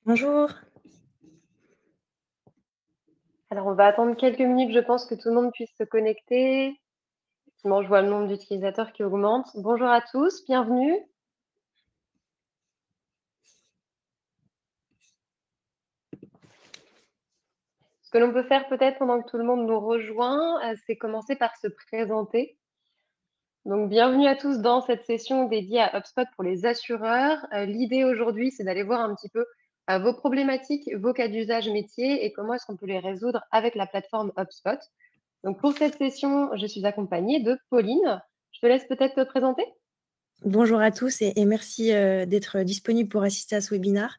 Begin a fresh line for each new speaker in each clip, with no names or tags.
Bonjour.
Alors, on va attendre quelques minutes, je pense, que tout le monde puisse se connecter. Sinon, je vois le nombre d'utilisateurs qui augmente. Bonjour à tous, bienvenue. Ce que l'on peut faire peut-être pendant que tout le monde nous rejoint, c'est commencer par se présenter. Donc, bienvenue à tous dans cette session dédiée à HubSpot pour les assureurs. L'idée aujourd'hui, c'est d'aller voir un petit peu vos problématiques, vos cas d'usage métier et comment est-ce qu'on peut les résoudre avec la plateforme HubSpot. Donc, pour cette session, je suis accompagnée de Pauline. Je te laisse peut-être te présenter.
Bonjour à tous et merci, d'être disponible pour assister à ce webinaire.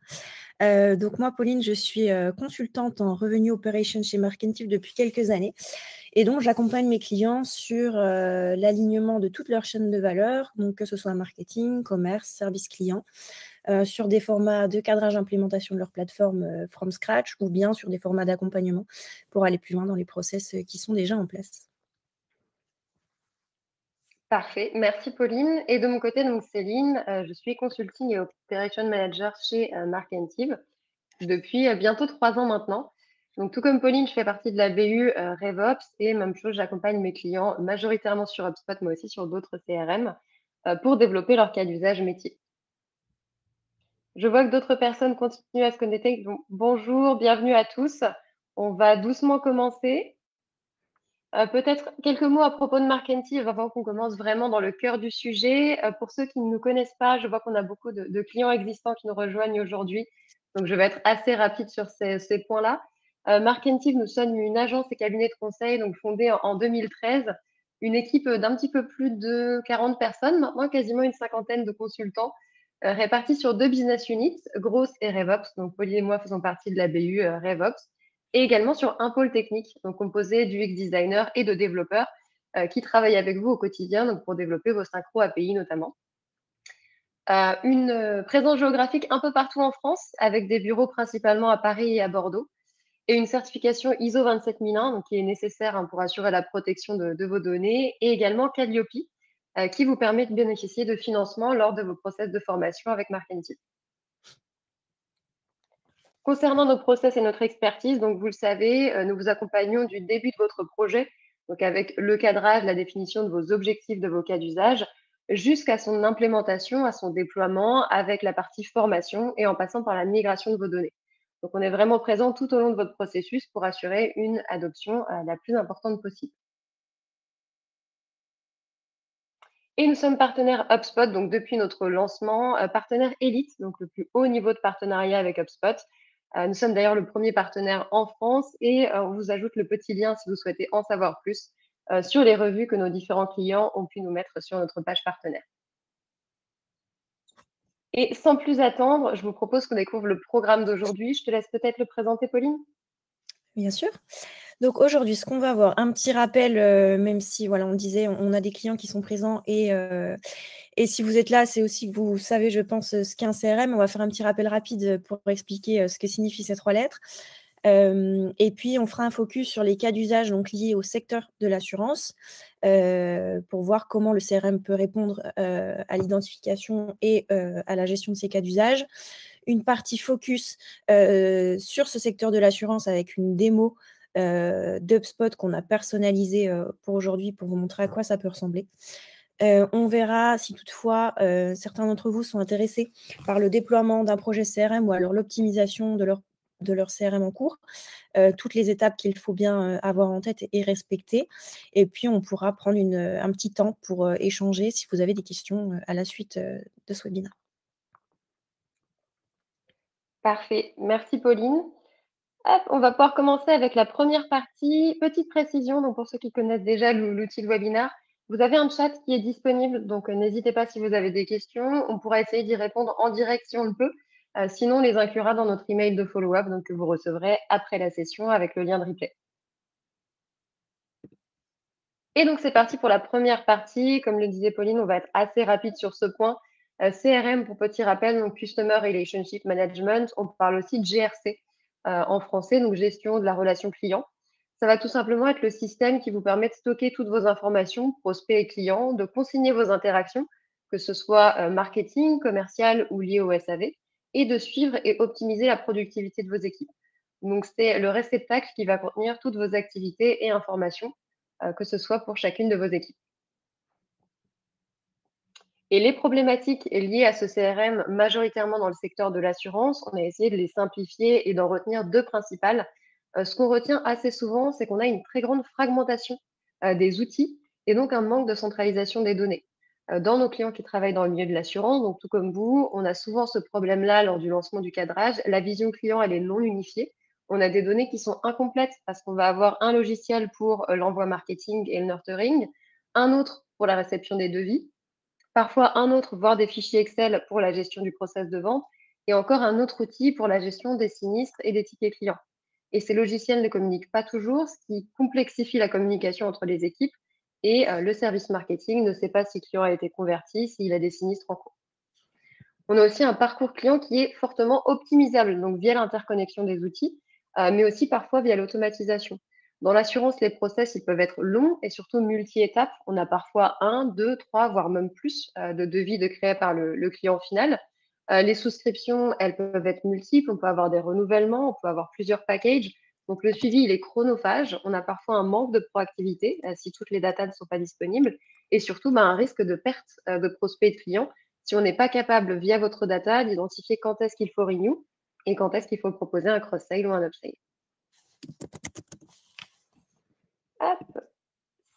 Donc moi, Pauline, je suis, consultante en Revenue Operations chez Marketing depuis quelques années et donc j'accompagne mes clients sur, l'alignement de toute leur chaîne de valeur, donc que ce soit marketing, commerce, service client, sur des formats de cadrage implémentation de leur plateforme, from scratch ou bien sur des formats d'accompagnement pour aller plus loin dans les process, qui sont déjà en place.
Parfait, merci Pauline. Et de mon côté, donc Céline, je suis consulting et operation manager chez Markentive depuis bientôt 3 ans maintenant. Donc tout comme Pauline, je fais partie de la BU RevOps et même chose, j'accompagne mes clients majoritairement sur HubSpot, mais aussi sur d'autres CRM pour développer leur cas d'usage métier. Je vois que d'autres personnes continuent à se connecter. Donc, bonjour, bienvenue à tous. On va doucement commencer. Peut-être quelques mots à propos de Markentive avant qu'on commence vraiment dans le cœur du sujet. Pour ceux qui ne nous connaissent pas, je vois qu'on a beaucoup de clients existants qui nous rejoignent aujourd'hui, donc je vais être assez rapide sur ces points-là. Markentive, nous sommes une agence et cabinet de conseil donc fondée en 2013, une équipe d'un petit peu plus de 40 personnes, maintenant quasiment une cinquantaine de consultants, répartis sur 2 business units, Growth et RevOps. Donc Pauline et moi faisons partie de la BU RevOps et également sur un pôle technique, donc composé d'UX designers et de développeurs qui travaillent avec vous au quotidien donc pour développer vos synchro API notamment. Une présence géographique un peu partout en France, avec des bureaux principalement à Paris et à Bordeaux, et une certification ISO 27001 donc, qui est nécessaire pour assurer la protection de vos données, et également Calliope, qui vous permet de bénéficier de financement lors de vos process de formation avec Marketing. Concernant nos process et notre expertise, donc vous le savez, nous vous accompagnons du début de votre projet, donc avec le cadrage, la définition de vos objectifs, de vos cas d'usage, jusqu'à son implémentation, à son déploiement, avec la partie formation et en passant par la migration de vos données. Donc on est vraiment présent tout au long de votre processus pour assurer une adoption la plus importante possible. Et nous sommes partenaires HubSpot, donc depuis notre lancement, partenaire élite, donc le plus haut niveau de partenariat avec HubSpot. Nous sommes d'ailleurs le premier partenaire en France et on vous ajoute le petit lien si vous souhaitez en savoir plus sur les revues que nos différents clients ont pu nous mettre sur notre page partenaire. Et sans plus attendre, je vous propose qu'on découvre le programme d'aujourd'hui. Je te laisse peut-être le présenter, Pauline.
Bien sûr. Donc aujourd'hui, ce qu'on va voir, un petit rappel, même si voilà, on disait, on a des clients qui sont présents et si vous êtes là, c'est aussi que vous savez, je pense, ce qu'est un CRM. On va faire un petit rappel rapide, pour expliquer, ce que signifient ces 3 lettres. Et puis on fera un focus sur les cas d'usage donc liés au secteur de l'assurance, pour voir comment le CRM peut répondre, à l'identification et à la gestion de ces cas d'usage. Une partie focus, sur ce secteur de l'assurance avec une démo, d'HubSpot qu'on a personnalisée, pour aujourd'hui pour vous montrer à quoi ça peut ressembler. On verra si toutefois, certains d'entre vous sont intéressés par le déploiement d'un projet CRM ou alors l'optimisation de leur CRM en cours, toutes les étapes qu'il faut bien, avoir en tête et respecter. Et puis on pourra prendre un petit temps pour, échanger si vous avez des questions, à la suite, de ce webinaire.
Parfait. Merci, Pauline. Hop, on va pouvoir commencer avec la première partie. Petite précision, donc pour ceux qui connaissent déjà l'outil de webinaire, vous avez un chat qui est disponible, donc n'hésitez pas si vous avez des questions. On pourra essayer d'y répondre en direct si on le peut. Sinon, on les inclura dans notre email de follow-up, donc que vous recevrez après la session avec le lien de replay. Et donc, c'est parti pour la première partie. Comme le disait Pauline, on va être assez rapide sur ce point. CRM, pour petit rappel, donc Customer Relationship Management, on parle aussi de GRC en français, donc gestion de la relation client. Ça va tout simplement être le système qui vous permet de stocker toutes vos informations, prospects et clients, de consigner vos interactions, que ce soit marketing, commercial ou lié au SAV, et de suivre et optimiser la productivité de vos équipes. Donc, c'est le réceptacle qui va contenir toutes vos activités et informations, que ce soit pour chacune de vos équipes. Et les problématiques liées à ce CRM, majoritairement dans le secteur de l'assurance, on a essayé de les simplifier et d'en retenir deux principales. Ce qu'on retient assez souvent, c'est qu'on a une très grande fragmentation des outils et donc un manque de centralisation des données. Dans nos clients qui travaillent dans le milieu de l'assurance, donc tout comme vous, on a souvent ce problème-là lors du lancement du cadrage. La vision client, elle est non unifiée. On a des données qui sont incomplètes parce qu'on va avoir un logiciel pour l'envoi marketing et le nurturing, un autre pour la réception des devis, parfois un autre, voire des fichiers Excel pour la gestion du process de vente, et encore un autre outil pour la gestion des sinistres et des tickets clients. Et ces logiciels ne communiquent pas toujours, ce qui complexifie la communication entre les équipes, et le service marketing ne sait pas si le client a été converti, s'il a des sinistres en cours. On a aussi un parcours client qui est fortement optimisable, donc via l'interconnexion des outils, mais aussi parfois via l'automatisation. Dans l'assurance, les process, ils peuvent être longs et surtout multi-étapes. On a parfois un, deux, trois, voire même plus de devis de créer par le client final. Les souscriptions, elles peuvent être multiples. On peut avoir des renouvellements, on peut avoir plusieurs packages. Donc le suivi, il est chronophage. On a parfois un manque de proactivité si toutes les datas ne sont pas disponibles. Et surtout, un risque de perte de prospects et de clients si on n'est pas capable, via votre data, d'identifier quand est-ce qu'il faut renew et quand est-ce qu'il faut proposer un cross-sale ou un upsale. Hop,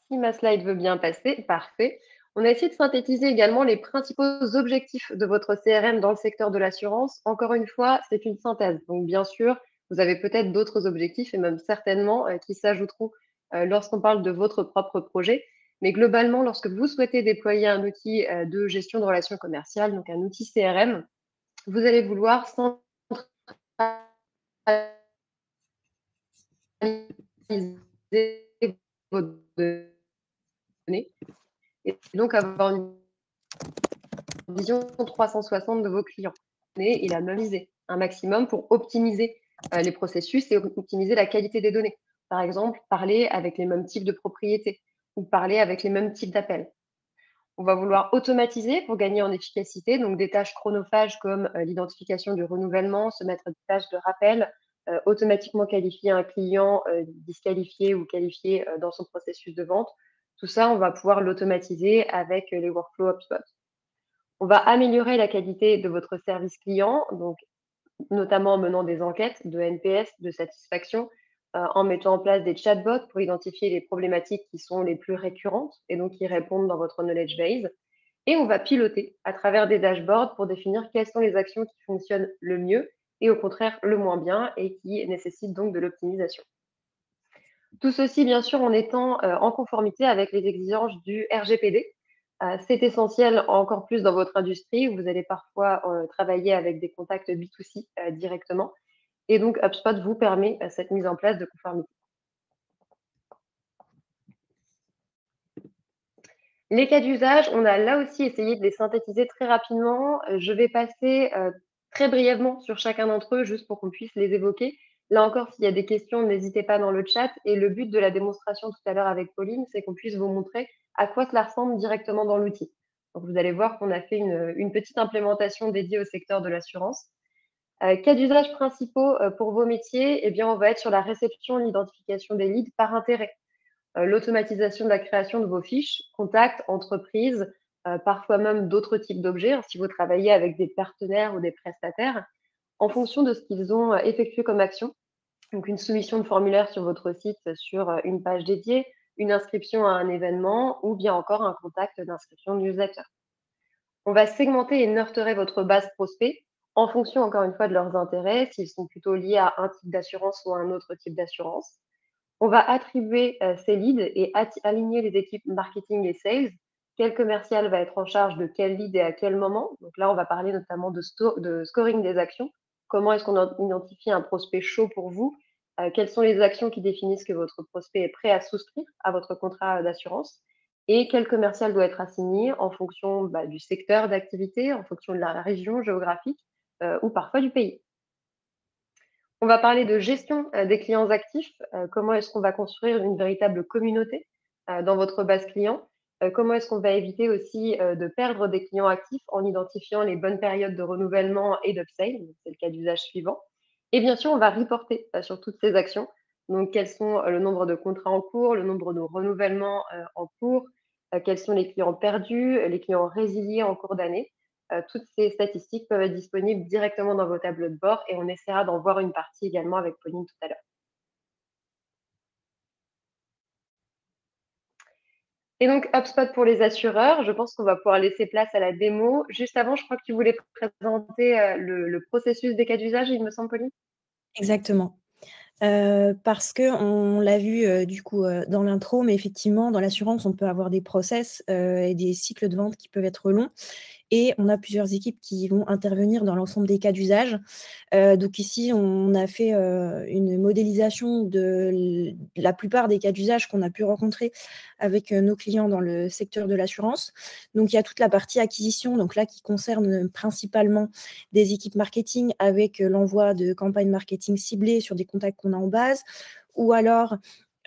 si ma slide veut bien passer, parfait. On a essayé de synthétiser également les principaux objectifs de votre CRM dans le secteur de l'assurance. Encore une fois, c'est une synthèse. Donc, bien sûr, vous avez peut-être d'autres objectifs et même certainement qui s'ajouteront lorsqu'on parle de votre propre projet. Mais globalement, lorsque vous souhaitez déployer un outil de gestion de relations commerciales, donc un outil CRM, vous allez vouloir centraliser vos données et donc avoir une vision 360 de vos clients et la même visée, un maximum pour optimiser les processus et optimiser la qualité des données. Par exemple, parler avec les mêmes types de propriétés ou parler avec les mêmes types d'appels. On va vouloir automatiser pour gagner en efficacité, donc des tâches chronophages comme l'identification du renouvellement, se mettre des tâches de rappel, automatiquement qualifier un client disqualifié ou qualifié dans son processus de vente. Tout ça, on va pouvoir l'automatiser avec les workflows HubSpot. On va améliorer la qualité de votre service client, donc notamment en menant des enquêtes de NPS, de satisfaction, en mettant en place des chatbots pour identifier les problématiques qui sont les plus récurrentes et donc qui répondent dans votre knowledge base. Et on va piloter à travers des dashboards pour définir quelles sont les actions qui fonctionnent le mieux et au contraire le moins bien et qui nécessitent donc de l'optimisation. Tout ceci, bien sûr, en étant en conformité avec les exigences du RGPD. C'est essentiel encore plus dans votre industrie où vous allez parfois travailler avec des contacts B2C directement. Et donc, HubSpot vous permet cette mise en place de conformité. Les cas d'usage, on a là aussi essayé de les synthétiser très rapidement. Je vais passer très brièvement sur chacun d'entre eux, juste pour qu'on puisse les évoquer. Là encore, s'il y a des questions, n'hésitez pas dans le chat. Et le but de la démonstration tout à l'heure avec Pauline, c'est qu'on puisse vous montrer à quoi cela ressemble directement dans l'outil. Donc, vous allez voir qu'on a fait une petite implémentation dédiée au secteur de l'assurance. Cas d'usage principaux pour vos métiers, eh bien, on va être sur la réception, l'identification des leads par intérêt. L'automatisation de la création de vos fiches, contacts, entreprises, parfois même d'autres types d'objets, si vous travaillez avec des partenaires ou des prestataires, en fonction de ce qu'ils ont effectué comme action. Donc, une soumission de formulaire sur votre site sur une page dédiée, une inscription à un événement ou bien encore un contact d'inscription newsletter. On va segmenter et nurturer votre base prospect en fonction, encore une fois, de leurs intérêts, s'ils sont plutôt liés à un type d'assurance ou à un autre type d'assurance. On va attribuer ces leads et aligner les équipes marketing et sales. Quel commercial va être en charge de quel lead et à quel moment? Donc là, on va parler notamment de scoring des actions. Comment est-ce qu'on identifie un prospect chaud pour vous? Quelles sont les actions qui définissent que votre prospect est prêt à souscrire à votre contrat d'assurance? Et quel commercial doit être assigné en fonction du secteur d'activité, en fonction de la région géographique ou parfois du pays. On va parler de gestion des clients actifs. Comment est-ce qu'on va construire une véritable communauté dans votre base client? comment est-ce qu'on va éviter aussi de perdre des clients actifs en identifiant les bonnes périodes de renouvellement et d'upsell, c'est le cas d'usage suivant. Et bien sûr, on va reporter sur toutes ces actions. Donc, quels sont le nombre de contrats en cours, le nombre de renouvellements en cours, quels sont les clients perdus, les clients résiliés en cours d'année. Toutes ces statistiques peuvent être disponibles directement dans vos tableaux de bord et on essaiera d'en voir une partie également avec Pauline tout à l'heure. Et donc, HubSpot pour les assureurs, je pense qu'on va pouvoir laisser place à la démo. Juste avant, je crois que tu voulais présenter le processus des cas d'usage, il me semble, Pauline.
Exactement. Parce qu'on l'a vu du coup dans l'intro, mais effectivement, dans l'assurance, on peut avoir des process et des cycles de vente qui peuvent être longs. Et on a plusieurs équipes qui vont intervenir dans l'ensemble des cas d'usage. Donc ici, on a fait une modélisation de la plupart des cas d'usage qu'on a pu rencontrer avec nos clients dans le secteur de l'assurance. Donc il y a toute la partie acquisition, donc là qui concerne principalement des équipes marketing avec l'envoi de campagnes marketing ciblées sur des contacts qu'on a en base, ou alors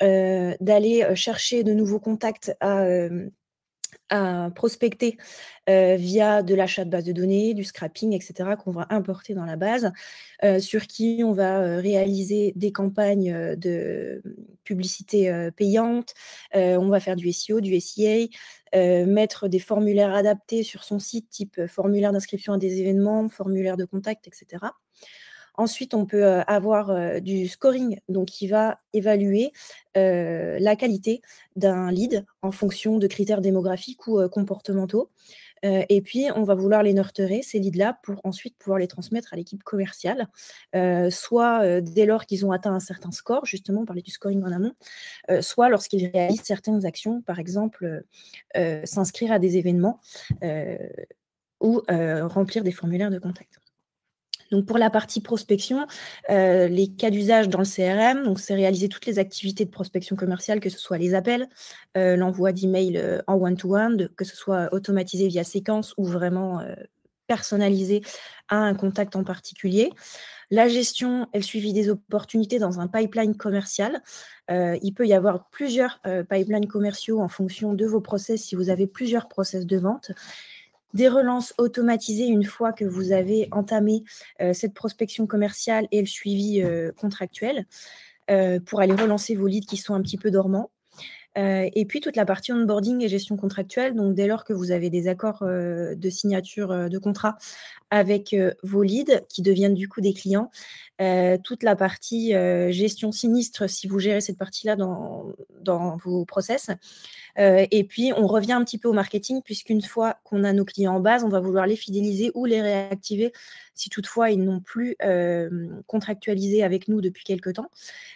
d'aller chercher de nouveaux contacts à prospecter via de l'achat de base de données, du scrapping, etc., qu'on va importer dans la base, sur qui on va réaliser des campagnes de publicité payante, on va faire du SEO, du SEA, mettre des formulaires adaptés sur son site, type formulaire d'inscription à des événements, formulaire de contact, etc. Ensuite, on peut avoir du scoring, donc qui va évaluer la qualité d'un lead en fonction de critères démographiques ou comportementaux. Et puis, on va vouloir les nurturer, ces leads-là, pour ensuite pouvoir les transmettre à l'équipe commerciale, soit dès lors qu'ils ont atteint un certain score, justement, on parlait du scoring en amont, soit lorsqu'ils réalisent certaines actions, par exemple, s'inscrire à des événements ou remplir des formulaires de contact. Donc pour la partie prospection, les cas d'usage dans le CRM, donc c'est réaliser toutes les activités de prospection commerciale, que ce soit les appels, l'envoi d'emails en one-to-one, que ce soit automatisé via séquence ou vraiment personnalisé à un contact en particulier. La gestion et le suivi des opportunités dans un pipeline commercial. Il peut y avoir plusieurs pipelines commerciaux en fonction de vos process, si vous avez plusieurs process de vente. Des relances automatisées une fois que vous avez entamé cette prospection commerciale et le suivi contractuel pour aller relancer vos leads qui sont un petit peu dormants. Et puis toute la partie onboarding et gestion contractuelle, donc dès lors que vous avez des accords de signature de contrat avec vos leads qui deviennent du coup des clients, toute la partie gestion sinistre, si vous gérez cette partie-là dans vos process. Et puis, on revient un petit peu au marketing, puisqu'une fois qu'on a nos clients en base, on va vouloir les fidéliser ou les réactiver si toutefois ils n'ont plus contractualisé avec nous depuis quelque temps,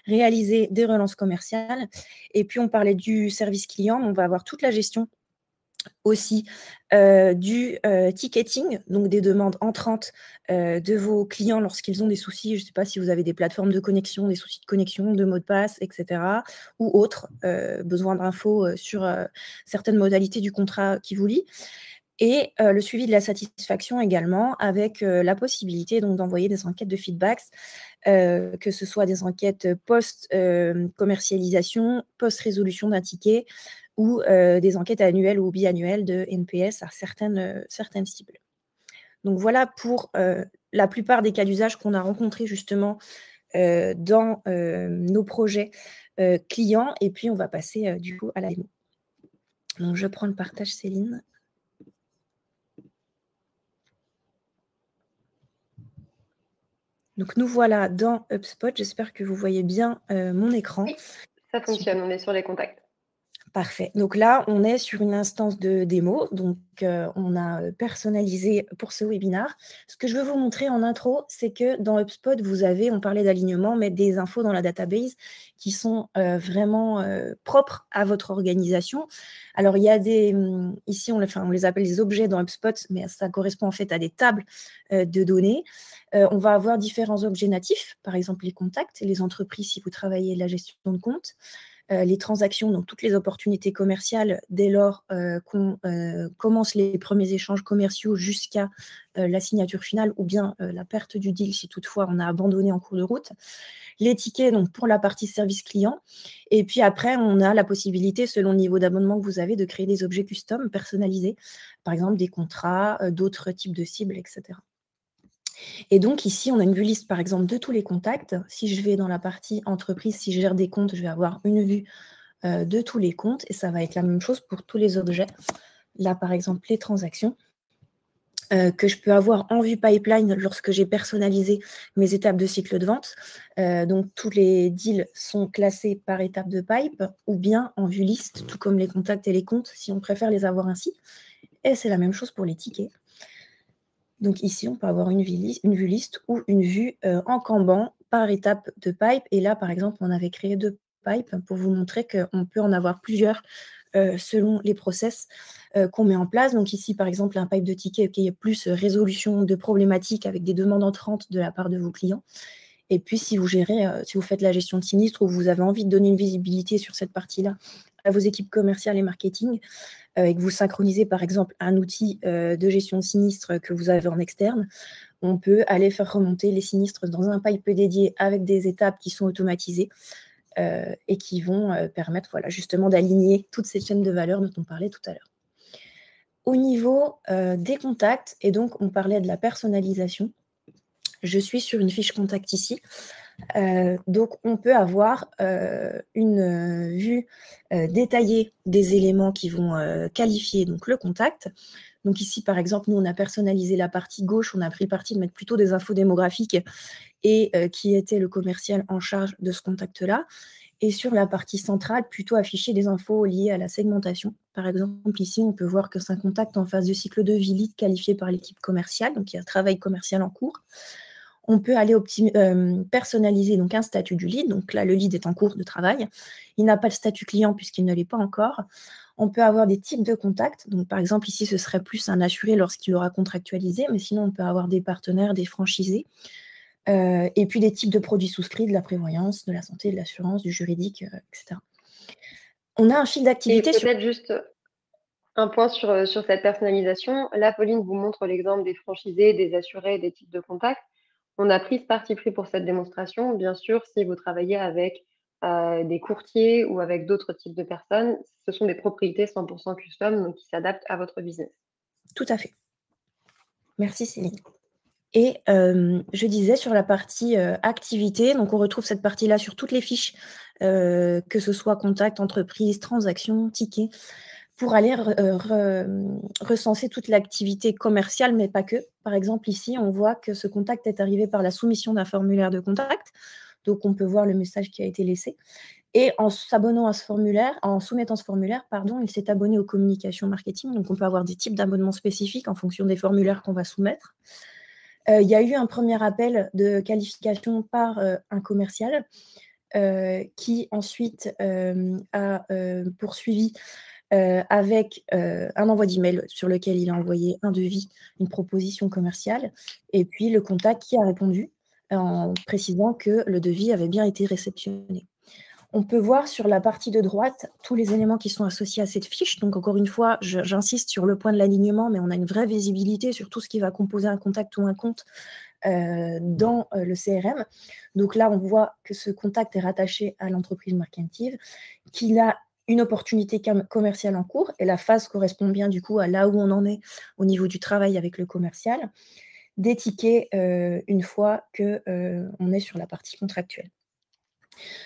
réaliser des relances commerciales. Et puis, on parlait du service client, on va avoir toute la gestion aussi du ticketing, donc des demandes entrantes de vos clients lorsqu'ils ont des soucis. Je ne sais pas si vous avez des plateformes de connexion, des soucis de connexion, de mots de passe, etc. ou autres, besoin d'infos sur certaines modalités du contrat qui vous lie. Et le suivi de la satisfaction également, avec la possibilité donc d'envoyer des enquêtes de feedbacks, que ce soit des enquêtes post-commercialisation, post-résolution d'un ticket, ou des enquêtes annuelles ou biannuelles de NPS à certaines cibles. Donc voilà pour la plupart des cas d'usage qu'on a rencontrés justement dans nos projets clients. Et puis, on va passer du coup à la démo. Donc, je prends le partage, Céline. Donc, nous voilà dans HubSpot. J'espère que vous voyez bien mon écran.
Oui, ça fonctionne, on est sur les contacts.
Parfait. Donc là, on est sur une instance de démo. Donc, on a personnalisé pour ce webinaire. Ce que je veux vous montrer en intro, c'est que dans HubSpot, vous avez, on parlait d'alignement, mettre des infos dans la database qui sont vraiment propres à votre organisation. Alors, il y a ici, on les appelle des objets dans HubSpot, mais ça correspond en fait à des tables de données. On va avoir différents objets natifs, par exemple les contacts, les entreprises si vous travaillez la gestion de compte. les transactions, donc toutes les opportunités commerciales dès lors qu'on commence les premiers échanges commerciaux jusqu'à la signature finale ou bien la perte du deal si toutefois on a abandonné en cours de route. Les tickets donc pour la partie service client. Et puis après, on a la possibilité, selon le niveau d'abonnement que vous avez, de créer des objets custom personnalisés, par exemple des contrats, d'autres types de cibles, etc. Et donc ici, on a une vue liste, par exemple, de tous les contacts. Si je vais dans la partie entreprise, si je gère des comptes, je vais avoir une vue de tous les comptes et ça va être la même chose pour tous les objets. Là, par exemple, les transactions que je peux avoir en vue pipeline lorsque j'ai personnalisé mes étapes de cycle de vente. Donc, tous les deals sont classés par étape de pipe ou bien en vue liste, tout comme les contacts et les comptes, si on préfère les avoir ainsi. Et c'est la même chose pour les tickets. Donc ici, on peut avoir une vue liste ou une vue en Kanban par étape de pipe. Et là, par exemple, on avait créé 2 pipes pour vous montrer qu'on peut en avoir plusieurs selon les process qu'on met en place. Donc ici, par exemple, un pipe de ticket qui est plus résolution de problématiques avec des demandes entrantes de la part de vos clients. Et puis, si vous gérez, si vous faites la gestion de sinistre ou vous avez envie de donner une visibilité sur cette partie-là à vos équipes commerciales et marketing, et que vous synchronisez par exemple un outil de gestion de sinistre que vous avez en externe, on peut aller faire remonter les sinistres dans un pipe dédié avec des étapes qui sont automatisées et qui vont permettre justement d'aligner toutes ces chaînes de valeur dont on parlait tout à l'heure. Au niveau des contacts, et donc on parlait de la personnalisation, je suis sur une fiche contact ici. Donc, on peut avoir une vue détaillée des éléments qui vont qualifier donc, le contact. Donc ici, par exemple, nous, on a personnalisé la partie gauche, on a pris le parti de mettre plutôt des infos démographiques et qui était le commercial en charge de ce contact-là. Et sur la partie centrale, plutôt afficher des infos liées à la segmentation. Par exemple, ici, on peut voir que c'est un contact en phase de cycle de vie lead qualifié par l'équipe commerciale, donc il y a un travail commercial en cours. On peut aller personnaliser donc un statut du lead. Donc là, le lead est en cours de travail. Il n'a pas de statut client puisqu'il ne l'est pas encore. On peut avoir des types de contacts. Donc, par exemple, ici, ce serait plus un assuré lorsqu'il aura contractualisé. Mais sinon, on peut avoir des partenaires, des franchisés. Et puis, des types de produits souscrits, de la prévoyance, de la santé, de l'assurance, du juridique, etc. On a un fil d'activité.
Et peut-être juste un point sur cette personnalisation. Là, Pauline vous montre l'exemple des franchisés, des assurés, des types de contacts. On a pris ce parti pris pour cette démonstration. Bien sûr, si vous travaillez avec des courtiers ou avec d'autres types de personnes, ce sont des propriétés 100% custom, donc qui s'adaptent à votre business.
Tout à fait. Merci Céline. Et je disais sur la partie activité, donc on retrouve cette partie-là sur toutes les fiches, que ce soit contact, entreprise, transaction, ticket, pour aller recenser toute l'activité commerciale, mais pas que. Par exemple, ici, on voit que ce contact est arrivé par la soumission d'un formulaire de contact. Donc, on peut voir le message qui a été laissé. Et en s'abonnant à ce formulaire, en soumettant ce formulaire, il s'est abonné aux communications marketing. Donc, on peut avoir des types d'abonnements spécifiques en fonction des formulaires qu'on va soumettre. Il y a eu un premier appel de qualification par un commercial qui ensuite a poursuivi avec un envoi d'email sur lequel il a envoyé un devis, une proposition commerciale, et puis le contact qui a répondu en précisant que le devis avait bien été réceptionné. On peut voir sur la partie de droite tous les éléments qui sont associés à cette fiche. Donc, encore une fois, j'insiste sur le point de l'alignement, mais on a une vraie visibilité sur tout ce qui va composer un contact ou un compte dans le CRM. Donc là, on voit que ce contact est rattaché à l'entreprise Markentive, qu'il a une opportunité commerciale en cours, et la phase correspond bien du coup à là où on en est au niveau du travail avec le commercial, des tickets une fois qu'on est sur la partie contractuelle.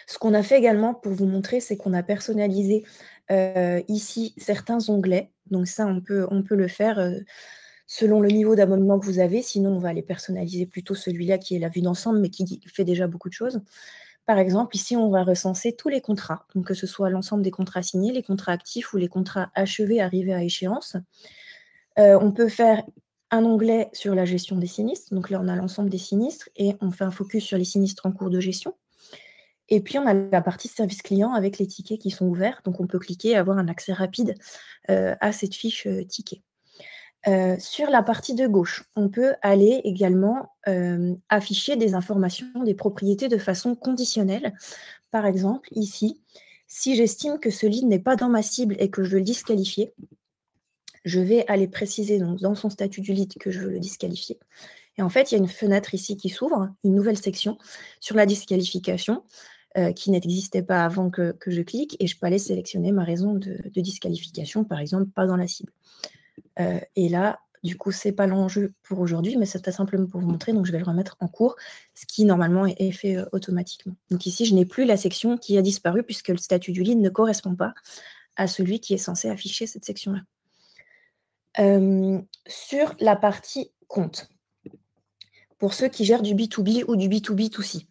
Ce qu'on a fait également pour vous montrer, c'est qu'on a personnalisé ici certains onglets. Donc ça, on peut le faire selon le niveau d'abonnement que vous avez. Sinon, on va aller personnaliser plutôt celui-là qui est la vue d'ensemble, mais qui fait déjà beaucoup de choses. Par exemple, ici, on va recenser tous les contrats, donc que ce soit l'ensemble des contrats signés, les contrats actifs ou les contrats achevés arrivés à échéance. On peut faire un onglet sur la gestion des sinistres. Donc là, on a l'ensemble des sinistres et on fait un focus sur les sinistres en cours de gestion. Et puis, on a la partie service client avec les tickets qui sont ouverts. Donc, on peut cliquer et avoir un accès rapide à cette fiche ticket. Sur la partie de gauche, on peut aller également afficher des informations des propriétés de façon conditionnelle. Par exemple, ici, Si j'estime que ce lead n'est pas dans ma cible et que je veux le disqualifier, je vais aller préciser donc, dans son statut du lead que je veux le disqualifier. Et en fait, il y a une fenêtre ici qui s'ouvre, une nouvelle section sur la disqualification qui n'existait pas avant que je clique, et je peux aller sélectionner ma raison de disqualification, par exemple, pas dans la cible. Et là, du coup, ce n'est pas l'enjeu pour aujourd'hui, mais c'était simplement pour vous montrer, donc je vais le remettre en cours, ce qui normalement est fait automatiquement. Donc ici, je n'ai plus la section qui a disparu puisque le statut du lead ne correspond pas à celui qui est censé afficher cette section-là. Sur la partie compte, pour ceux qui gèrent du B2B ou du B2B2C,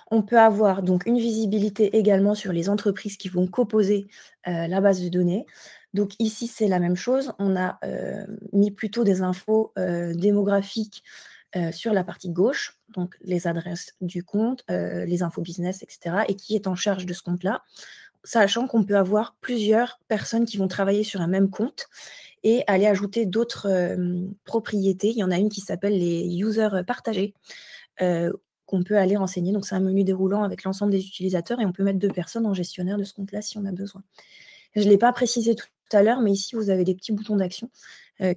on peut avoir donc une visibilité également sur les entreprises qui vont composer la base de données. Donc ici, c'est la même chose. On a mis plutôt des infos démographiques sur la partie gauche, donc les adresses du compte, les infos business, etc. et qui est en charge de ce compte-là, sachant qu'on peut avoir plusieurs personnes qui vont travailler sur un même compte et aller ajouter d'autres propriétés. Il y en a une qui s'appelle les users partagés, qu'on peut aller renseigner. Donc, c'est un menu déroulant avec l'ensemble des utilisateurs et on peut mettre 2 personnes en gestionnaire de ce compte-là si on a besoin. Je ne l'ai pas précisé tout à l'heure, mais ici, vous avez des petits boutons d'action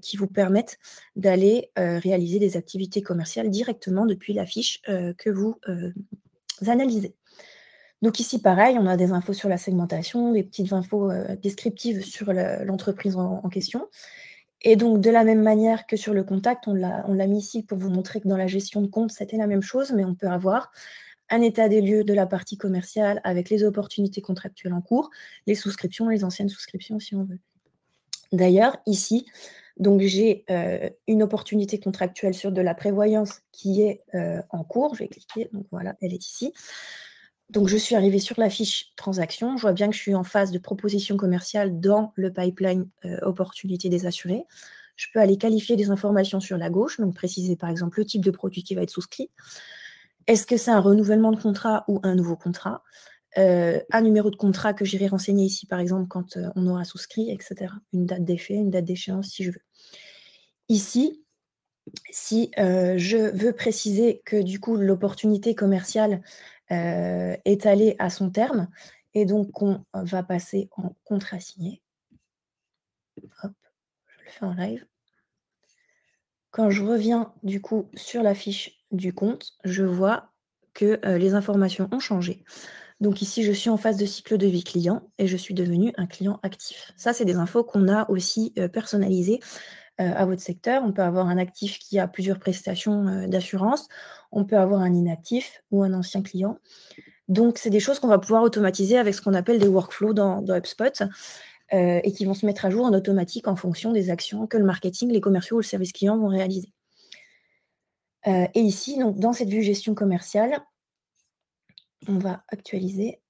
qui vous permettent d'aller réaliser des activités commerciales directement depuis la fiche que vous analysez. Donc ici, pareil, on a des infos sur la segmentation, des petites infos descriptives sur l'entreprise en question. Et donc, de la même manière que sur le contact, on l'a mis ici pour vous montrer que dans la gestion de compte, c'était la même chose, mais on peut avoir un état des lieux de la partie commerciale avec les opportunités contractuelles en cours, les souscriptions, les anciennes souscriptions si on veut. D'ailleurs, ici, donc j'ai une opportunité contractuelle sur de la prévoyance qui est en cours. Je vais cliquer, donc voilà, elle est ici. Donc, je suis arrivée sur la fiche transaction. Je vois bien que je suis en phase de proposition commerciale dans le pipeline opportunité des assurés. Je peux aller qualifier des informations sur la gauche, donc préciser par exemple le type de produit qui va être souscrit. Est-ce que c'est un renouvellement de contrat ou un nouveau contrat? Un numéro de contrat que j'irai renseigner ici, par exemple, quand on aura souscrit, etc. Une date d'effet, une date d'échéance, si je veux. Ici, si je veux préciser que du coup, l'opportunité commerciale est allée à son terme et donc qu'on va passer en contrat signé. Hop, je le fais en live. Quand je reviens du coup sur la fiche du compte, je vois que les informations ont changé. Donc ici, je suis en phase de cycle de vie client et je suis devenu un client actif. Ça, c'est des infos qu'on a aussi personnalisées à votre secteur. On peut avoir un actif qui a plusieurs prestations d'assurance. On peut avoir un inactif ou un ancien client. Donc, c'est des choses qu'on va pouvoir automatiser avec ce qu'on appelle des workflows dans HubSpot et qui vont se mettre à jour en automatique en fonction des actions que le marketing, les commerciaux ou le service client vont réaliser. Et ici, donc, dans cette vue gestion commerciale, on va actualiser.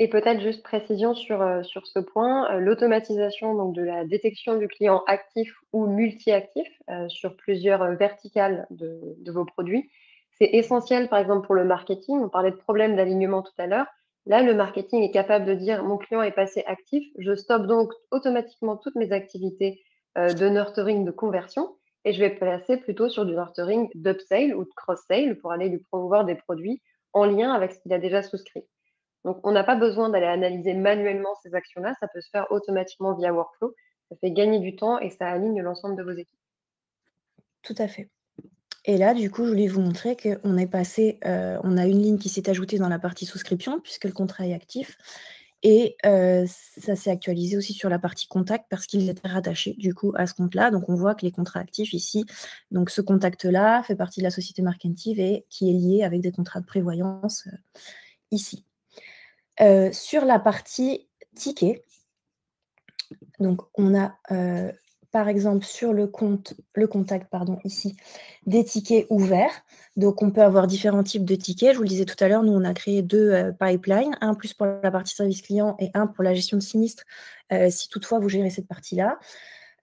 Et peut-être juste précision sur ce point, l'automatisation donc de la détection du client actif ou multi-actif sur plusieurs verticales de vos produits, c'est essentiel, par exemple, pour le marketing. On parlait de problème d'alignement tout à l'heure. Là, le marketing est capable de dire: mon client est passé actif, je stoppe donc automatiquement toutes mes activités de nurturing, de conversion, et je vais passer plutôt sur du nurturing d'upsale ou de cross-sale pour aller lui promouvoir des produits en lien avec ce qu'il a déjà souscrit. Donc, on n'a pas besoin d'aller analyser manuellement ces actions-là, ça peut se faire automatiquement via workflow. Ça fait gagner du temps et ça aligne l'ensemble de vos équipes.
Tout à fait. Et là, du coup, je voulais vous montrer qu'on est passé, on a une ligne qui s'est ajoutée dans la partie souscription puisque le contrat est actif. Et ça s'est actualisé aussi sur la partie contact parce qu'il est rattaché du coup à ce compte-là. Donc, on voit que les contrats actifs ici, donc ce contact-là fait partie de la société Markentive et qui est lié avec des contrats de prévoyance ici. Sur la partie ticket, donc on a par exemple sur le contact, ici, des tickets ouverts. Donc on peut avoir différents types de tickets. Je vous le disais tout à l'heure, nous on a créé 2 pipelines, un plus pour la partie service client et un pour la gestion de sinistre, si toutefois vous gérez cette partie-là.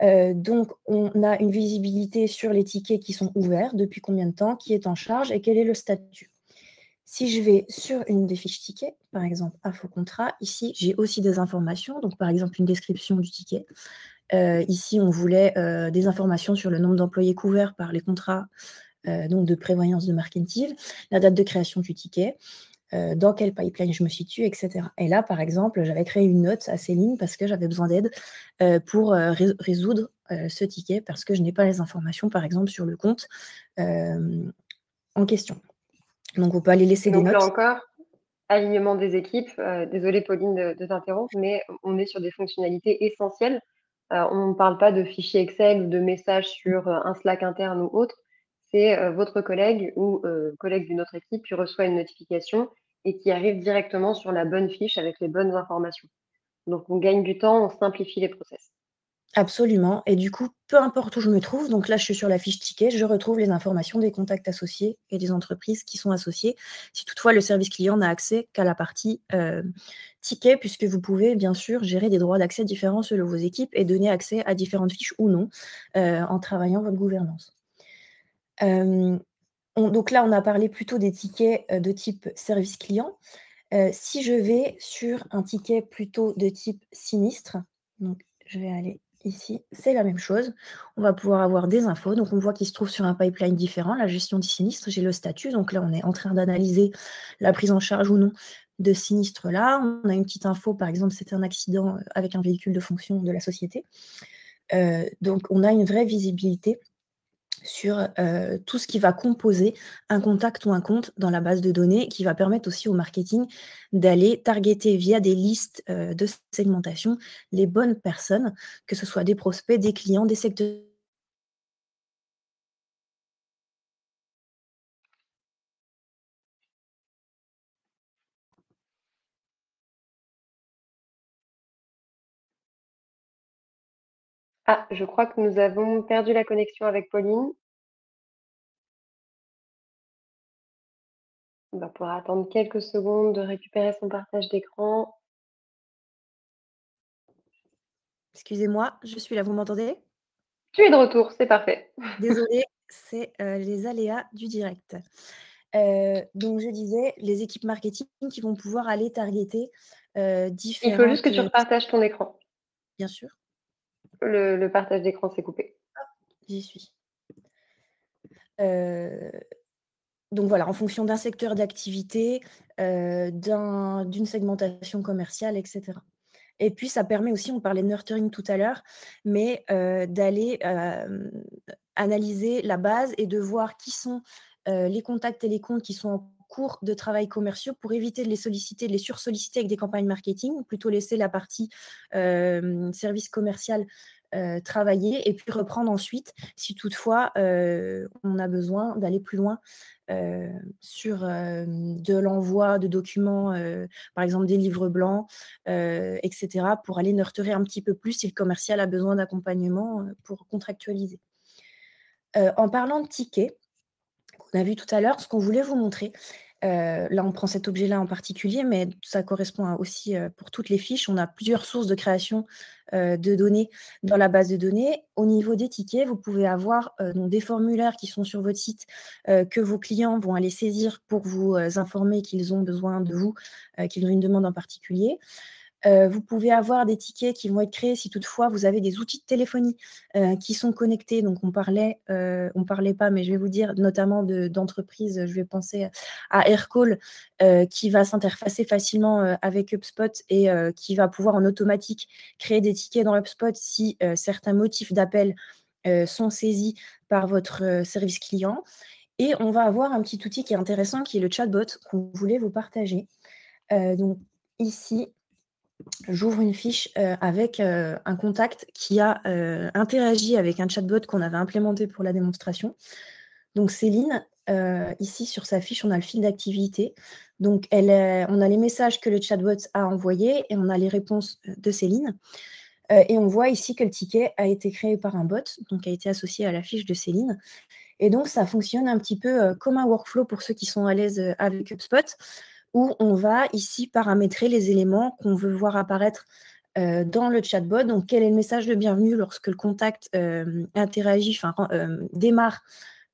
Donc on a une visibilité sur les tickets qui sont ouverts, depuis combien de temps, qui est en charge et quel est le statut. Si je vais sur une des fiches tickets, par exemple info contrat, ici j'ai aussi des informations, donc par exemple une description du ticket. Ici on voulait des informations sur le nombre d'employés couverts par les contrats donc de prévoyance de Markentive, la date de création du ticket, dans quel pipeline je me situe, etc. Et là, par exemple, j'avais créé une note à Céline parce que j'avais besoin d'aide pour résoudre ce ticket parce que je n'ai pas les informations, par exemple, sur le compte en question. Donc, on peut aller laisser des
Donc là
notes.
encore, alignement des équipes. Désolée Pauline de t'interrompre, mais on est sur des fonctionnalités essentielles. On ne parle pas de fichiers Excel ou de messages sur un Slack interne ou autre. C'est votre collègue ou collègue d'une autre équipe qui reçoit une notification et qui arrive directement sur la bonne fiche avec les bonnes informations. Donc on gagne du temps, on simplifie les process.
Absolument. Et du coup, peu importe où je me trouve, donc là, je suis sur la fiche ticket, je retrouve les informations des contacts associés et des entreprises qui sont associées. Si toutefois le service client n'a accès qu'à la partie ticket, puisque vous pouvez bien sûr gérer des droits d'accès différents selon vos équipes et donner accès à différentes fiches ou non en travaillant votre gouvernance. Donc là, on a parlé plutôt des tickets de type service client. Si je vais sur un ticket plutôt de type sinistre, donc je vais aller ici, c'est la même chose. On va pouvoir avoir des infos. Donc, on voit qu'il se trouve sur un pipeline différent, la gestion du sinistre. J'ai le statut. Donc là, on est en train d'analyser la prise en charge ou non de ce sinistre-là. On a une petite info, par exemple, c'était un accident avec un véhicule de fonction de la société. Donc, on a une vraie visibilité sur tout ce qui va composer un contact ou un compte dans la base de données, qui va permettre aussi au marketing d'aller targeter via des listes de segmentation les bonnes personnes, que ce soit des prospects, des clients, des secteurs.
Ah, je crois que nous avons perdu la connexion avec Pauline. On va pouvoir attendre quelques secondes de récupérer son partage d'écran.
Excusez-moi, je suis là, vous m'entendez?
Tu es de retour, c'est parfait.
Désolée, c'est les aléas du direct. Donc je disais, les équipes marketing qui vont pouvoir aller targeter
Il faut juste que
différentes
tu repartages ton écran.
bien sûr,
Le partage d'écran s'est coupé.
j'y suis. Heu Donc voilà, en fonction d'un secteur d'activité, d'une segmentation commerciale, et cetera. Et puis ça permet aussi, on parlait de nurturing tout à l'heure, mais d'aller, analyser la base et de voir qui sont, les contacts et les comptes qui sont en cours de travail commerciaux pour éviter de les solliciter, de les sursolliciter avec des campagnes marketing, plutôt laisser la partie, service commercial, travailler et puis reprendre ensuite si toutefois, on a besoin d'aller plus loin sur de l'envoi de documents, par exemple des livres blancs, et cetera, pour aller nurturer un petit peu plus si le commercial a besoin d'accompagnement, pour contractualiser. En parlant de tickets, qu'on a vu tout à l'heure, ce qu'on voulait vous montrer, là on prend cet objet-là en particulier, mais ça correspond aussi, pour toutes les fiches. On a plusieurs sources de création, de données dans la base de données. Au niveau des tickets, vous pouvez avoir, donc des formulaires qui sont sur votre site, que vos clients vont aller saisir pour vous, informer qu'ils ont besoin de vous, qu'ils ont une demande en particulier. Vous pouvez avoir des tickets qui vont être créés si toutefois vous avez des outils de téléphonie, qui sont connectés. Donc on parlait pas, mais je vais vous dire notamment d'entreprises, je vais penser à Aircall, qui va s'interfacer facilement, avec HubSpot et qui va pouvoir en automatique créer des tickets dans HubSpot si, certains motifs d'appel, sont saisis par votre, service client. Et on va avoir un petit outil qui est intéressant, qui est le chatbot qu'on voulait vous partager. Donc ici, j'ouvre une fiche, avec, un contact qui a, interagi avec un chatbot qu'on avait implémenté pour la démonstration. Donc Céline, ici sur sa fiche, on a le fil d'activité. Donc on a les messages que le chatbot a envoyés et on a les réponses, de Céline. Et on voit ici que le ticket a été créé par un bot, donc a été associé à la fiche de Céline. Et donc ça fonctionne un petit peu, comme un workflow pour ceux qui sont à l'aise, avec HubSpot, où on va ici paramétrer les éléments qu'on veut voir apparaître dans le chatbot. Donc, quel est le message de bienvenue lorsque le contact interagit, enfin, démarre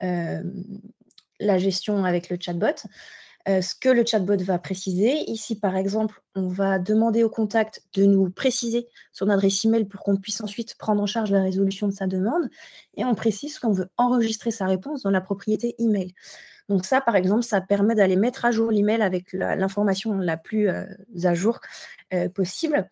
la gestion avec le chatbot. Ce que le chatbot va préciser. Ici, par exemple, on va demander au contact de nous préciser son adresse email pour qu'on puisse ensuite prendre en charge la résolution de sa demande. Et on précise qu'on veut enregistrer sa réponse dans la propriété email. Donc ça, par exemple, ça permet d'aller mettre à jour l'email avec l'information la plus à jour possible.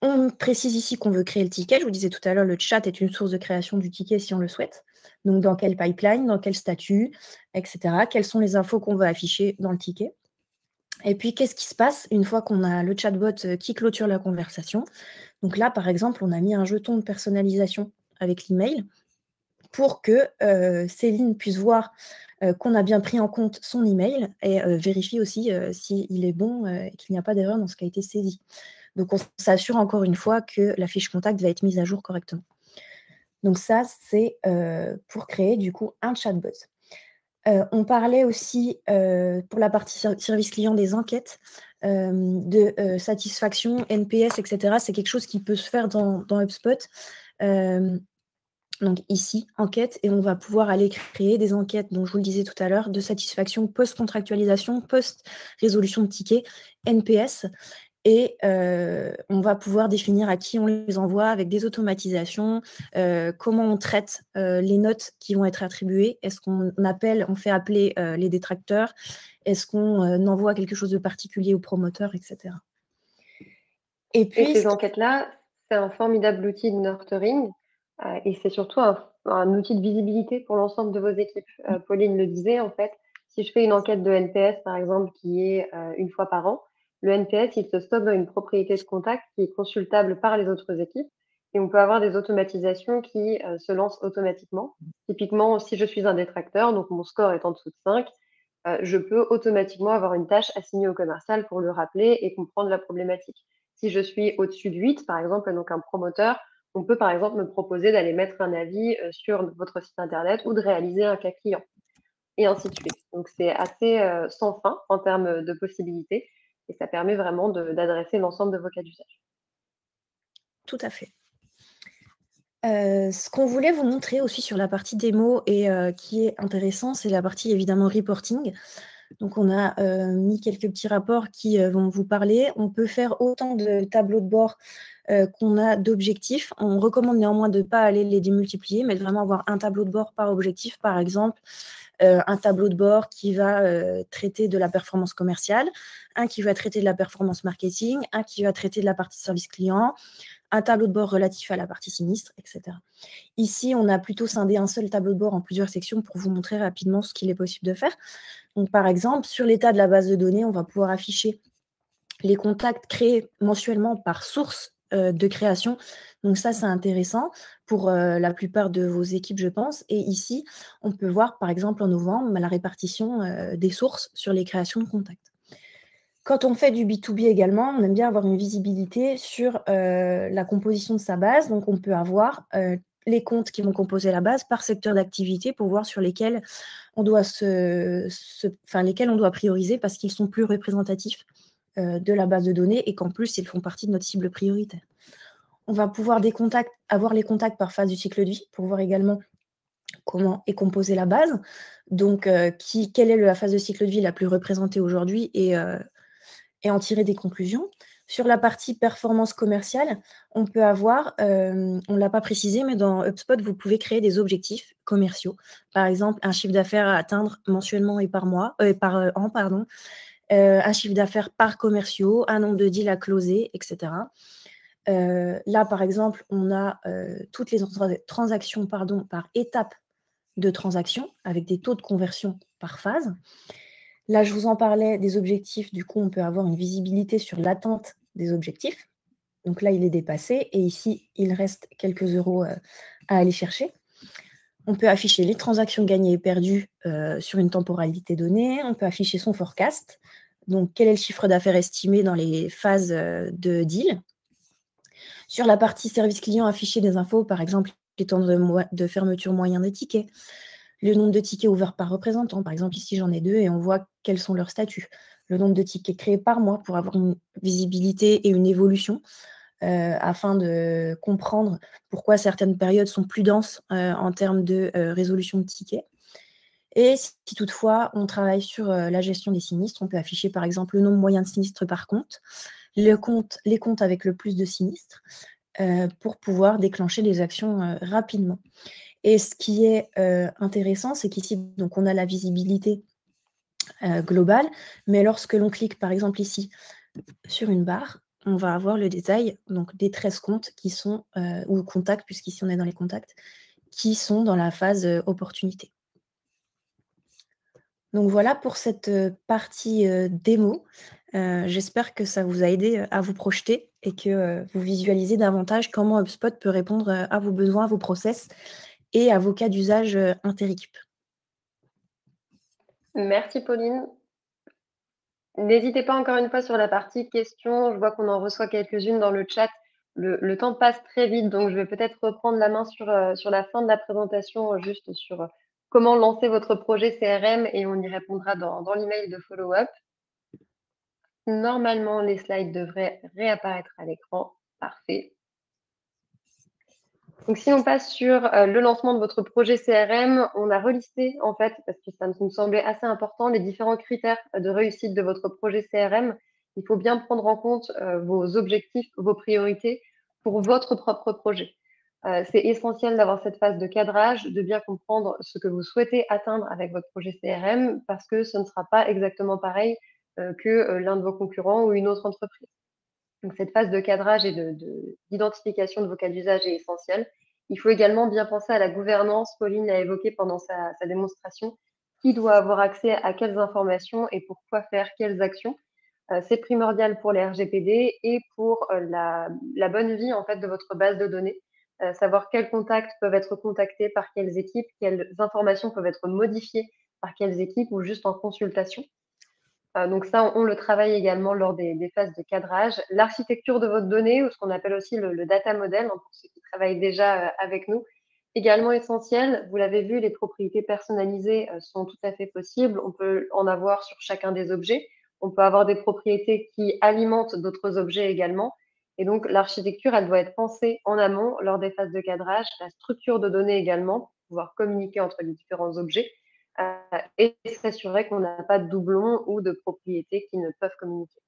On précise ici qu'on veut créer le ticket. Je vous disais tout à l'heure, le chat est une source de création du ticket si on le souhaite. Donc, dans quel pipeline, dans quel statut, etc. Quelles sont les infos qu'on veut afficher dans le ticket. Et puis, qu'est-ce qui se passe une fois qu'on a le chatbot qui clôture la conversation? Donc là, par exemple, on a mis un jeton de personnalisation avec l'email pour que Céline puisse voir qu'on a bien pris en compte son email et vérifier aussi s'il est bon et qu'il n'y a pas d'erreur dans ce qui a été saisi. Donc, on s'assure encore une fois que la fiche contact va être mise à jour correctement. Donc ça, c'est pour créer du coup un chatbot. On parlait aussi pour la partie service client des enquêtes de satisfaction, NPS, etc. C'est quelque chose qui peut se faire dans HubSpot. Donc ici, enquête, et on va pouvoir aller créer des enquêtes, dont je vous le disais tout à l'heure, de satisfaction post-contractualisation, post-résolution de ticket, NPS. Et on va pouvoir définir à qui on les envoie avec des automatisations, comment on traite les notes qui vont être attribuées. Est-ce qu'on appelle, on fait appeler les détracteurs? Est-ce qu'on envoie quelque chose de particulier aux promoteurs, etc.
Et puis, ces enquêtes-là, c'est un formidable outil de nurturing et c'est surtout un outil de visibilité pour l'ensemble de vos équipes. Pauline le disait, en fait, si je fais une enquête de NPS, par exemple, qui est une fois par an, le NPS, il se stocke dans une propriété de contact qui est consultable par les autres équipes et on peut avoir des automatisations qui se lancent automatiquement. Typiquement, si je suis un détracteur, donc mon score est en dessous de 5, je peux automatiquement avoir une tâche assignée au commercial pour le rappeler et comprendre la problématique. Si je suis au-dessus de 8, par exemple, donc un promoteur, on peut par exemple me proposer d'aller mettre un avis sur votre site internet ou de réaliser un cas client, et ainsi de suite. Donc c'est assez sans fin en termes de possibilités et ça permet vraiment d'adresser l'ensemble de vos cas d'usage.
Tout à fait. Ce qu'on voulait vous montrer aussi sur la partie démo et qui est intéressant, c'est la partie évidemment reporting. Donc on a mis quelques petits rapports qui vont vous parler. On peut faire autant de tableaux de bord qu'on a d'objectifs. On recommande néanmoins de ne pas aller les démultiplier, mais de vraiment avoir un tableau de bord par objectif. Par exemple, un tableau de bord qui va traiter de la performance commerciale, un qui va traiter de la performance marketing, un qui va traiter de la partie service client, un tableau de bord relatif à la partie sinistre, etc. Ici, on a plutôt scindé un seul tableau de bord en plusieurs sections pour vous montrer rapidement ce qu'il est possible de faire. Donc, par exemple, sur l'état de la base de données, on va pouvoir afficher les contacts créés mensuellement par source de création. Donc ça, c'est intéressant pour la plupart de vos équipes, je pense. Et ici, on peut voir, par exemple, en novembre, la répartition des sources sur les créations de contacts. Quand on fait du B2B également, on aime bien avoir une visibilité sur la composition de sa base. Donc, on peut avoir les comptes qui vont composer la base par secteur d'activité pour voir sur lesquels on doit lesquels on doit prioriser parce qu'ils sont plus représentatifs de la base de données et qu'en plus, ils font partie de notre cible prioritaire. On va pouvoir avoir les contacts par phase du cycle de vie pour voir également comment est composée la base. Donc, quelle est la phase de cycle de vie la plus représentée aujourd'hui et en tirer des conclusions. Sur la partie performance commerciale, on peut avoir, on ne l'a pas précisé, mais dans HubSpot, vous pouvez créer des objectifs commerciaux. Par exemple, un chiffre d'affaires à atteindre mensuellement et par an, pardon. Un chiffre d'affaires par commerciaux, un nombre de deals à closer, etc. Là, par exemple, on a toutes les transactions par étape de transaction avec des taux de conversion par phase. Là, je vous en parlais des objectifs. Du coup, on peut avoir une visibilité sur l'atteinte des objectifs. Donc là, il est dépassé. Et ici, il reste quelques euros à aller chercher. On peut afficher les transactions gagnées et perdues sur une temporalité donnée. On peut afficher son forecast. Donc, quel est le chiffre d'affaires estimé dans les phases de deal. Sur la partie service client, afficher des infos, par exemple, les temps de fermeture moyen des tickets, le nombre de tickets ouverts par représentant. Par exemple, ici, j'en ai 2 et on voit quels sont leurs statuts. Le nombre de tickets créés par mois pour avoir une visibilité et une évolution afin de comprendre pourquoi certaines périodes sont plus denses en termes de résolution de tickets. Et si toutefois, on travaille sur la gestion des sinistres, on peut afficher par exemple le nombre moyen de sinistres par compte, les comptes avec le plus de sinistres pour pouvoir déclencher des actions rapidement. Et ce qui est intéressant, c'est qu'ici, donc on a la visibilité globale, mais lorsque l'on clique par exemple ici sur une barre, on va avoir le détail donc des 13 comptes qui sont, ou contacts, puisqu'ici on est dans les contacts, qui sont dans la phase opportunité. Donc voilà pour cette partie démo. J'espère que ça vous a aidé à vous projeter et que vous visualisez davantage comment HubSpot peut répondre à vos besoins, à vos process et à vos cas d'usage interéquipe.
Merci Pauline. N'hésitez pas encore une fois sur la partie questions. Je vois qu'on en reçoit quelques-unes dans le chat. Le temps passe très vite, donc je vais peut-être reprendre la main sur la fin de la présentation, juste sur comment lancer votre projet CRM et on y répondra dans l'email de follow-up. Normalement, les slides devraient réapparaître à l'écran. Parfait. Donc, si on passe sur le lancement de votre projet CRM, on a relisté, en fait, parce que ça nous semblait assez important, les différents critères de réussite de votre projet CRM. Il faut bien prendre en compte vos objectifs, vos priorités pour votre propre projet. C'est essentiel d'avoir cette phase de cadrage, de bien comprendre ce que vous souhaitez atteindre avec votre projet CRM, parce que ce ne sera pas exactement pareil que l'un de vos concurrents ou une autre entreprise. Donc, cette phase de cadrage et d'identification de vos cas d'usage est essentielle. Il faut également bien penser à la gouvernance. Pauline l'a évoqué pendant sa démonstration. Qui doit avoir accès à quelles informations et pour quoi faire quelles actions. C'est primordial pour les RGPD et pour la bonne vie en fait, de votre base de données. Savoir quels contacts peuvent être contactés par quelles équipes, quelles informations peuvent être modifiées par quelles équipes ou juste en consultation. Donc ça, on le travaille également lors des phases de cadrage. L'architecture de votre donnée, ou ce qu'on appelle aussi le data model, hein, pour ceux qui travaillent déjà avec nous, également essentiel. Vous l'avez vu, les propriétés personnalisées sont tout à fait possibles. On peut en avoir sur chacun des objets. On peut avoir des propriétés qui alimentent d'autres objets également. Et donc, l'architecture, elle doit être pensée en amont lors des phases de cadrage, la structure de données également, pour pouvoir communiquer entre les différents objets et s'assurer qu'on n'a pas de doublons ou de propriétés qui ne peuvent communiquer.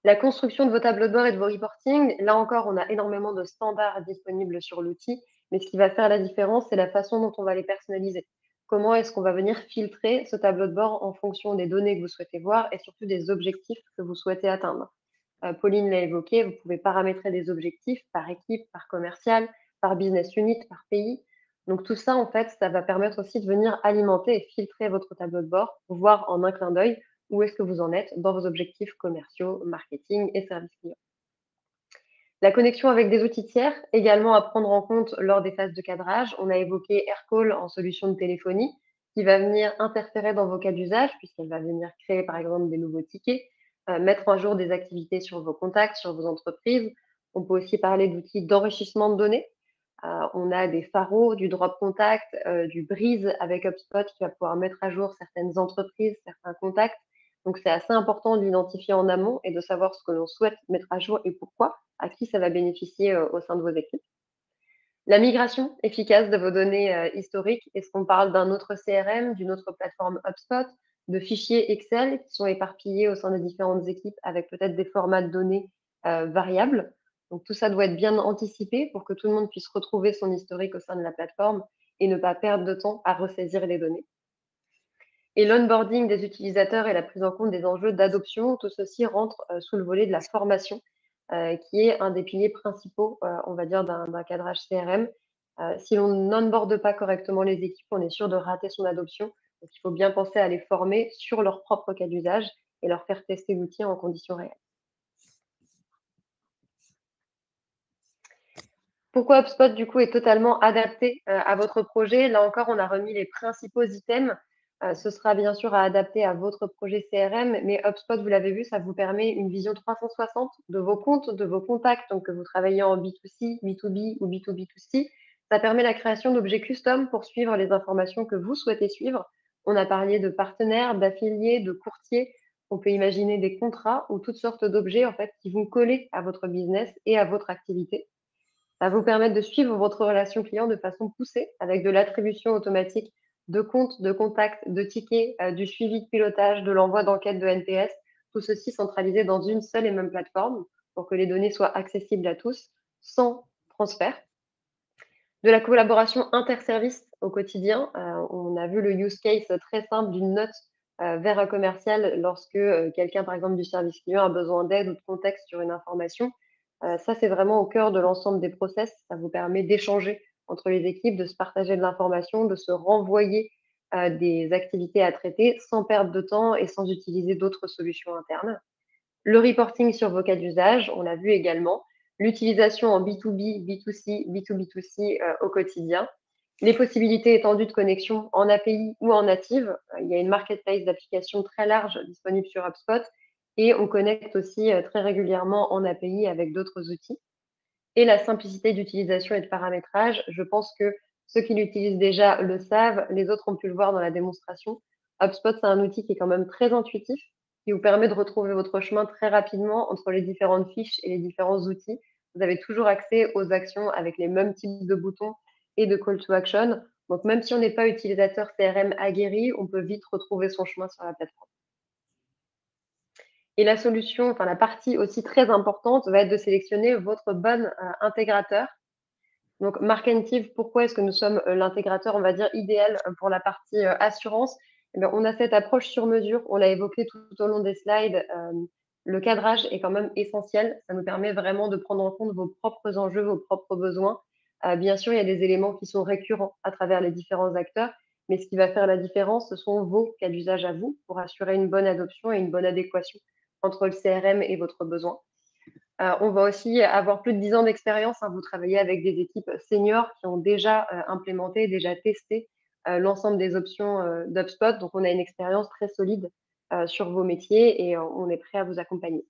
La construction de vos tableaux de bord et de vos reporting, là encore, on a énormément de standards disponibles sur l'outil, mais ce qui va faire la différence, c'est la façon dont on va les personnaliser. Comment est-ce qu'on va venir filtrer ce tableau de bord en fonction des données que vous souhaitez voir et surtout des objectifs que vous souhaitez atteindre. Pauline l'a évoqué, vous pouvez paramétrer des objectifs par équipe, par commercial, par business unit, par pays. Donc tout ça, en fait, ça va permettre aussi de venir alimenter et filtrer votre tableau de bord, voir en un clin d'œil où est-ce que vous en êtes dans vos objectifs commerciaux, marketing et service client. La connexion avec des outils tiers, également à prendre en compte lors des phases de cadrage. On a évoqué AirCall en solution de téléphonie, qui va venir interférer dans vos cas d'usage, puisqu'elle va venir créer par exemple des nouveaux tickets, mettre à jour des activités sur vos contacts, sur vos entreprises. On peut aussi parler d'outils d'enrichissement de données. On a des Faro, du Drop Contact, du Breeze avec HubSpot qui va pouvoir mettre à jour certaines entreprises, certains contacts. Donc, c'est assez important de l'identifier en amont et de savoir ce que l'on souhaite mettre à jour et pourquoi, à qui ça va bénéficier au sein de vos équipes. La migration efficace de vos données historiques. Est-ce qu'on parle d'un autre CRM, d'une autre plateforme HubSpot, de fichiers Excel qui sont éparpillés au sein des différentes équipes avec peut-être des formats de données variables. Donc tout ça doit être bien anticipé pour que tout le monde puisse retrouver son historique au sein de la plateforme et ne pas perdre de temps à ressaisir les données. Et l'onboarding des utilisateurs et la prise en compte des enjeux d'adoption, tout ceci rentre sous le volet de la formation, qui est un des piliers principaux, on va dire, d'un cadrage CRM. Si l'on n'onboarde pas correctement les équipes, on est sûr de rater son adoption. Donc, il faut bien penser à les former sur leur propre cas d'usage et leur faire tester l'outil en conditions réelles. Pourquoi HubSpot, du coup, est totalement adapté à votre projet? Là encore, on a remis les principaux items. Ce sera bien sûr à adapter à votre projet CRM, mais HubSpot, vous l'avez vu, ça vous permet une vision 360 de vos comptes, de vos contacts, donc que vous travaillez en B2C, B2B ou B2B2C. Ça permet la création d'objets custom pour suivre les informations que vous souhaitez suivre. On a parlé de partenaires, d'affiliés, de courtiers. On peut imaginer des contrats ou toutes sortes d'objets en fait qui vont coller à votre business et à votre activité. Ça va vous permettre de suivre votre relation client de façon poussée avec de l'attribution automatique de comptes, de contacts, de tickets, du suivi de pilotage, de l'envoi d'enquêtes de NPS, tout ceci centralisé dans une seule et même plateforme pour que les données soient accessibles à tous sans transfert. De la collaboration interservice au quotidien. On a vu le use case très simple d'une note vers un commercial lorsque quelqu'un, par exemple, du service client a besoin d'aide ou de contexte sur une information. Ça, c'est vraiment au cœur de l'ensemble des process. Ça vous permet d'échanger entre les équipes, de se partager de l'information, de se renvoyer des activités à traiter sans perdre de temps et sans utiliser d'autres solutions internes. Le reporting sur vos cas d'usage, on l'a vu également. L'utilisation en B2B, B2C, B2B2C au quotidien. Les possibilités étendues de connexion en API ou en native. Il y a une marketplace d'applications très large disponible sur HubSpot et on connecte aussi très régulièrement en API avec d'autres outils. Et la simplicité d'utilisation et de paramétrage, je pense que ceux qui l'utilisent déjà le savent, les autres ont pu le voir dans la démonstration. HubSpot, c'est un outil qui est quand même très intuitif, qui vous permet de retrouver votre chemin très rapidement entre les différentes fiches et les différents outils. Vous avez toujours accès aux actions avec les mêmes types de boutons et de call to action. Donc, même si on n'est pas utilisateur CRM aguerri, on peut vite retrouver son chemin sur la plateforme. Et la solution, enfin la partie aussi très importante va être de sélectionner votre bon intégrateur. Donc, Markentive, pourquoi est-ce que nous sommes l'intégrateur, on va dire, idéal pour la partie assurance? Eh bien, on a cette approche sur mesure, on l'a évoqué tout au long des slides. Le cadrage est quand même essentiel. Ça nous permet vraiment de prendre en compte vos propres enjeux, vos propres besoins. Bien sûr, il y a des éléments qui sont récurrents à travers les différents acteurs, mais ce qui va faire la différence, ce sont vos cas d'usage à vous pour assurer une bonne adoption et une bonne adéquation entre le CRM et votre besoin. On va aussi avoir plus de 10 ans d'expérience, hein. Vous travaillez avec des équipes seniors qui ont déjà implémenté, déjà testé l'ensemble des options d'HubSpot. Donc, on a une expérience très solide sur vos métiers et on est prêt à vous accompagner.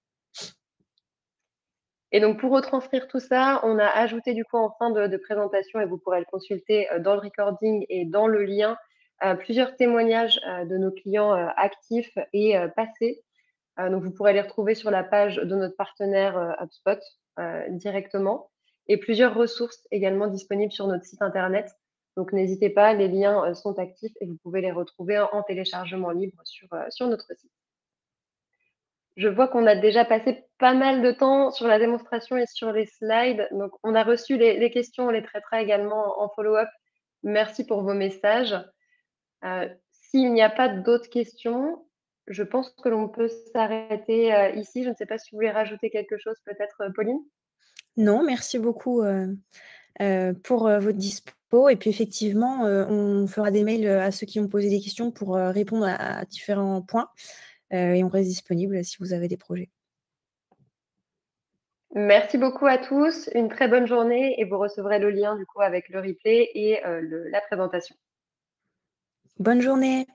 Et donc, pour retranscrire tout ça, on a ajouté du coup en fin de présentation, et vous pourrez le consulter dans le recording et dans le lien, plusieurs témoignages de nos clients actifs et passés. Donc, vous pourrez les retrouver sur la page de notre partenaire HubSpot directement et plusieurs ressources également disponibles sur notre site internet. Donc, n'hésitez pas, les liens sont actifs et vous pouvez les retrouver en téléchargement libre sur notre site. Je vois qu'on a déjà passé pas mal de temps sur la démonstration et sur les slides. Donc, on a reçu les questions, on les traitera également en follow-up. Merci pour vos messages. S'il n'y a pas d'autres questions, je pense que l'on peut s'arrêter ici. Je ne sais pas si vous voulez rajouter quelque chose, peut-être, Pauline?
Non, merci beaucoup, pour, votre dispo et puis effectivement, on fera des mails, à ceux qui ont posé des questions pour, répondre à différents points, et on reste disponible si vous avez des projets.
Merci beaucoup à tous. Une très bonne journée et vous recevrez le lien, du coup, avec le replay et la présentation.
Bonne journée.